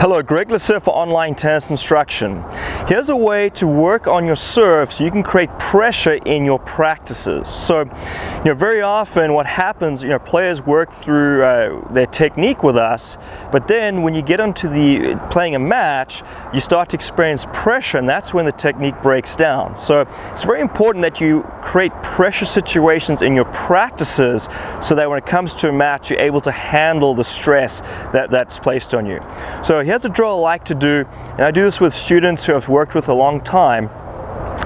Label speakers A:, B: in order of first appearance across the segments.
A: Hello, Greg for Online Tennis Instruction. Here's a way to work on your serve so you can create pressure in your practices. So, very often what happens, players work through their technique with us, but then when you get onto playing a match, you start to experience pressure, and that's when the technique breaks down. So it's very important that you create pressure situations in your practices so that when it comes to a match, you're able to handle the stress that's placed on you. So here's a drill I like to do, and I do this with students who I've worked with a long time.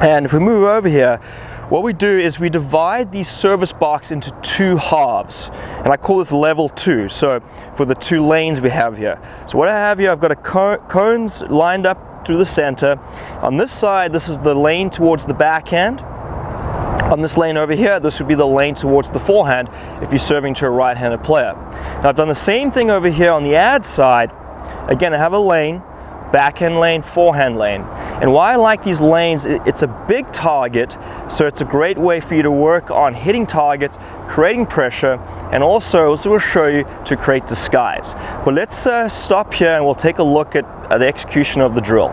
A: And if we move over here, what we do is we divide the service box into two halves, and I call this level 2. So for the two lanes we have here. So what I have here, I've got cones lined up through the center. On this side, this is the lane towards the backhand. On this lane over here, this would be the lane towards the forehand if you're serving to a right-handed player. Now I've done the same thing over here on the ad side. Again, I have a lane, backhand lane, forehand lane. And why I like these lanes, it's a big target, so it's a great way for you to work on hitting targets, creating pressure, and also will show you to create disguise. But let's stop here and we'll take a look at the execution of the drill.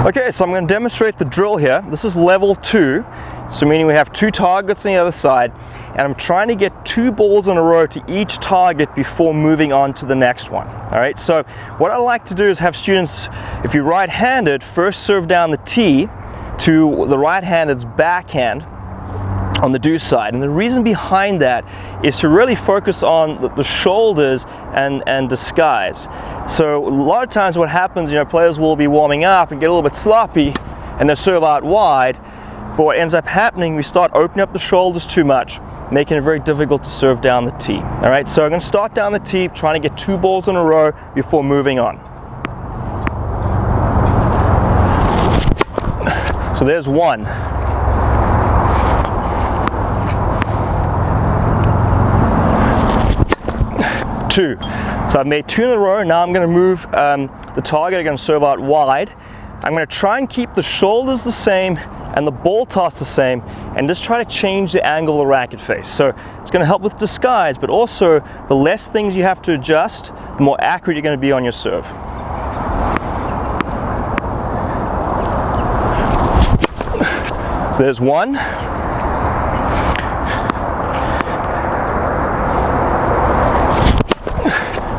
A: Okay, so I'm going to demonstrate the drill here. This is level 2, so meaning we have two targets on the other side, and I'm trying to get two balls in a row to each target before moving on to the next one. All right, so what I like to do is have students, if you're right-handed, first serve down the tee to the right-handed's backhand on the do side. And the reason behind that is to really focus on the shoulders and disguise. So a lot of times what happens, players will be warming up and get a little bit sloppy and they serve out wide. But what ends up happening, we start opening up the shoulders too much, making it very difficult to serve down the tee. All right, so I'm going to start down the tee, trying to get two balls in a row before moving on. So there's one. Two. So I've made two in a row. Now I'm going to move the target. I'm going to serve out wide. I'm going to try and keep the shoulders the same and the ball toss the same, and just try to change the angle of the racket face. So it's going to help with disguise, but also the less things you have to adjust, the more accurate you're going to be on your serve. So there's one.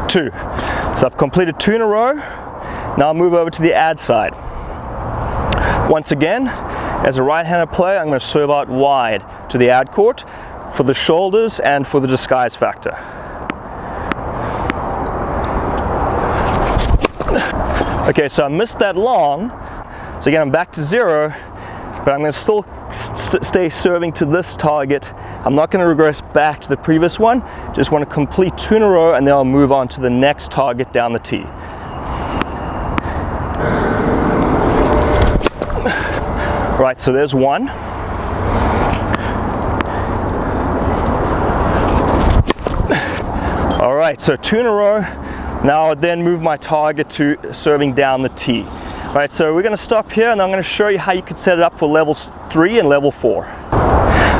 A: Two. So I've completed two in a row. Now I'll move over to the ad side. Once again, as a right-handed player, I'm going to serve out wide to the ad court for the shoulders and for the disguise factor. Okay, so I missed that long. So again, I'm back to 0, but I'm going to still stay serving to this target. I'm not going to regress back to the previous one. Just want to complete two in a row, and then I'll move on to the next target down the tee. Right, so there's one. All right, so two in a row. Now I'll then move my target to serving down the tee. All right, so we're going to stop here, and I'm going to show you how you could set it up for levels 3 and level 4.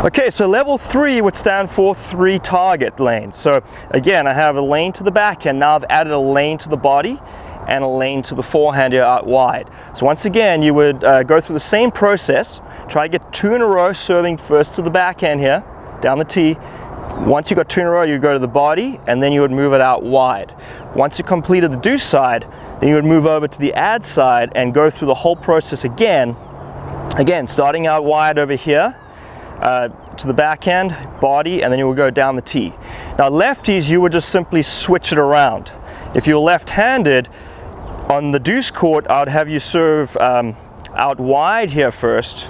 A: Okay, so level 3 would stand for 3 target lanes. So again, I have a lane to the backhand. Now I've added a lane to the body and a lane to the forehand here out wide. So once again, you would go through the same process, try to get two in a row, serving first to the backhand here, down the tee. Once you got two in a row, you go to the body, and then you would move it out wide. Once you completed the do side, then you would move over to the ad side and go through the whole process again. Again, starting out wide over here, to the backhand, body, and then you will go down the tee. Now lefties, you would just simply switch it around. If you're left-handed, on the deuce court, I would have you serve out wide here first,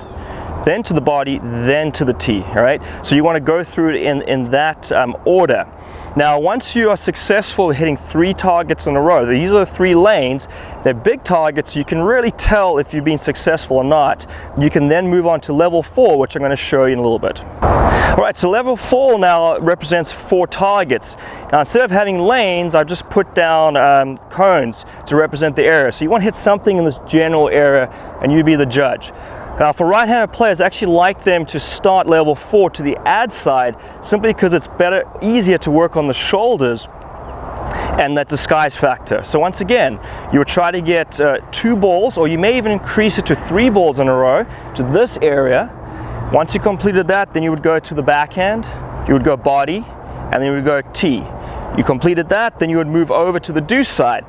A: then to the body, then to the tee, all right? So you want to go through it in that order. Now, once you are successful at hitting 3 targets in a row, these are the 3 lanes, they're big targets, so you can really tell if you've been successful or not. You can then move on to level 4, which I'm going to show you in a little bit. All right, so level 4 now represents 4 targets. Now, instead of having lanes, I've just put down cones to represent the area. So you want to hit something in this general area, and you be the judge. Now for right-handed players, I actually like them to start level 4 to the ad side, simply because it's better, easier to work on the shoulders and that disguise factor. So once again, you would try to get 2 balls, or you may even increase it to 3 balls in a row to this area. Once you completed that, then you would go to the backhand, you would go body, and then you would go tee. You completed that, then you would move over to the deuce side.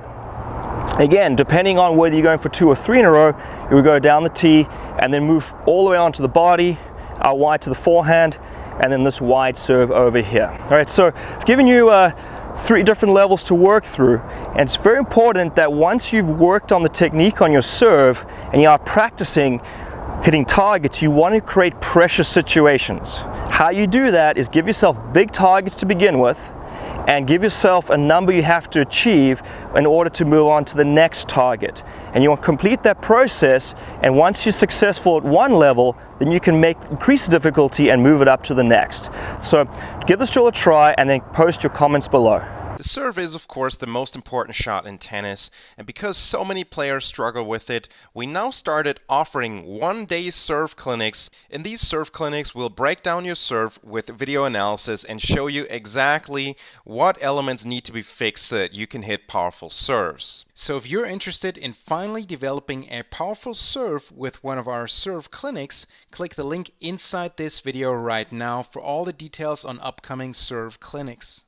A: Again, depending on whether you're going for 2 or 3 in a row, you would go down the tee and then move all the way onto the body, out wide to the forehand, and then this wide serve over here. All right, so I've given you 3 different levels to work through, and it's very important that once you've worked on the technique on your serve and you are practicing hitting targets, you want to create pressure situations. How you do that is give yourself big targets to begin with, and give yourself a number you have to achieve in order to move on to the next target. And you want to complete that process, and once you're successful at one level, then you can increase the difficulty and move it up to the next. So give this drill a try and then post your comments below.
B: The serve is, of course, the most important shot in tennis, and because so many players struggle with it, we now started offering one-day serve clinics. In these serve clinics, we'll break down your serve with video analysis and show you exactly what elements need to be fixed so that you can hit powerful serves. So if you're interested in finally developing a powerful serve with one of our serve clinics, click the link inside this video right now for all the details on upcoming serve clinics.